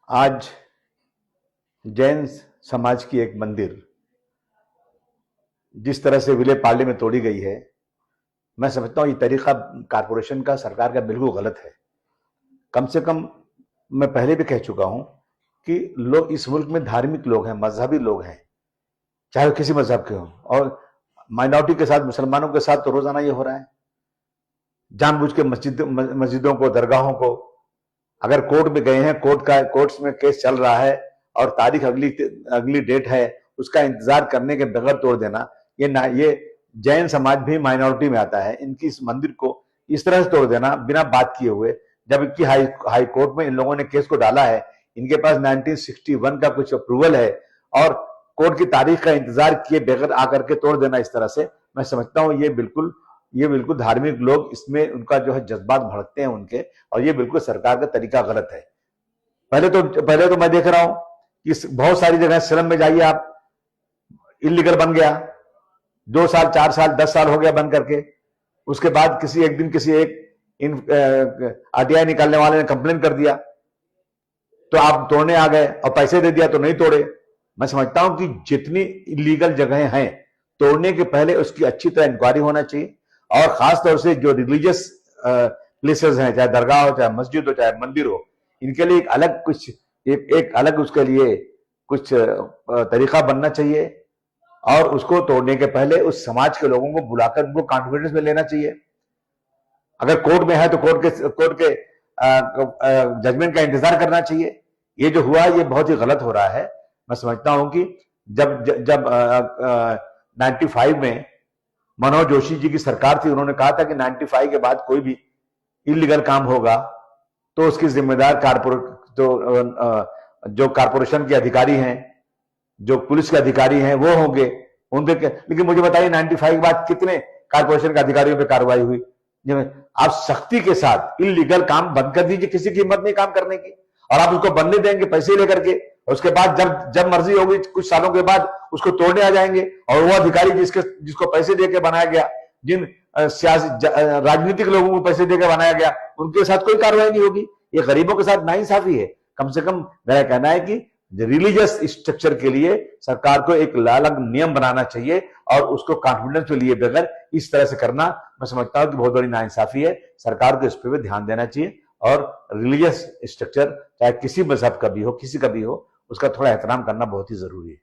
आज जैन समाज की एक मंदिर जिस तरह से विले पार्ले में तोड़ी गई है, मैं समझता हूं ये तरीका कारपोरेशन का, सरकार का बिल्कुल गलत है। कम से कम मैं पहले भी कह चुका हूं कि लोग इस मुल्क में धार्मिक लोग हैं, मजहबी लोग हैं, चाहे वो किसी मजहब के हों, और माइनॉरिटी के साथ, मुसलमानों के साथ तो रोजाना ये हो रहा है। जानबूझ के मस्जिदों को, दरगाहों को, अगर कोर्ट में गए हैं, कोर्ट्स में केस चल रहा है और तारीख अगली अगली डेट है, उसका इंतजार करने के बगैर तोड़ देना, ये जैन समाज भी माइनॉरिटी में आता है। इनकी इस मंदिर को इस तरह से तोड़ देना बिना बात किए हुए, जबकि हाई कोर्ट में इन लोगों ने केस को डाला है, इनके पास 1961 का कुछ अप्रूवल है, और कोर्ट की तारीख का इंतजार किए बगैर आकर के तोड़ देना इस तरह से, मैं समझता हूं ये बिल्कुल धार्मिक लोग इसमें उनका जो है जज्बात भड़कते हैं उनके, और ये बिल्कुल सरकार का तरीका गलत है। पहले तो मैं देख रहा हूं कि बहुत सारी जगह स्लम में जाइए आप, इलीगल बन गया, 2 साल 4 साल 10 साल हो गया बन करके। उसके बाद एक दिन किसी आरटीआई निकालने वाले ने कंप्लेन कर दिया, तो आप तोड़ने आ गए और पैसे दे दिया तो नहीं तोड़े। मैं समझता हूं कि जितनी इलीगल जगहें हैं, तोड़ने के पहले उसकी अच्छी तरह इंक्वायरी होना चाहिए, और खासतौर से जो रिलीजियस प्लेसेस हैं, चाहे दरगाह हो, चाहे मस्जिद हो, चाहे मंदिर हो, इनके लिए एक अलग उसके लिए कुछ तरीका बनना चाहिए, और उसको तोड़ने के पहले उस समाज के लोगों को बुलाकर उनको कॉन्फिडेंस में लेना चाहिए। अगर कोर्ट में है तो कोर्ट के जजमेंट का इंतजार करना चाहिए। ये जो हुआ ये बहुत ही गलत हो रहा है। मैं समझता हूं कि जब 95 में मनोहर जोशी जी की सरकार थी, उन्होंने कहा था कि 95 के बाद कोई भी इलीगल काम होगा तो उसकी जिम्मेदार जो कारपोरेशन के अधिकारी हैं, जो पुलिस के अधिकारी हैं, वो होंगे उनके। लेकिन मुझे बताइए 95 के बाद कितने कारपोरेशन के अधिकारियों पर कार्रवाई हुई? आप सख्ती के साथ इलीगल काम बंद कर दीजिए, किसी की हिम्मत नहीं काम करने की, और आप उसको बनने देंगे पैसे लेकर के। उसके बाद जब मर्जी होगी कुछ सालों के बाद उसको तोड़ने आ जाएंगे, और वो अधिकारी जिसको पैसे देकर बनाया गया, जिन सियासी राजनीतिक लोगों को पैसे देकर बनाया गया, उनके साथ कोई कार्रवाई नहीं होगी। ये गरीबों के साथ नाइंसाफी है। कम से कम मेरा कहना है कि रिलीजियस स्ट्रक्चर के लिए सरकार को एक अलग नियम बनाना चाहिए, और उसको कॉन्फिडेंस में लिए बगैर इस तरह से करना, मैं समझता हूं कि बहुत बड़ी नाइंसाफी है। सरकार को इस पर भी ध्यान देना चाहिए, और रिलीजियस स्ट्रक्चर चाहे किसी मजहब का भी हो, किसी का भी हो, उसका थोड़ा एहतराम करना बहुत ही जरूरी है।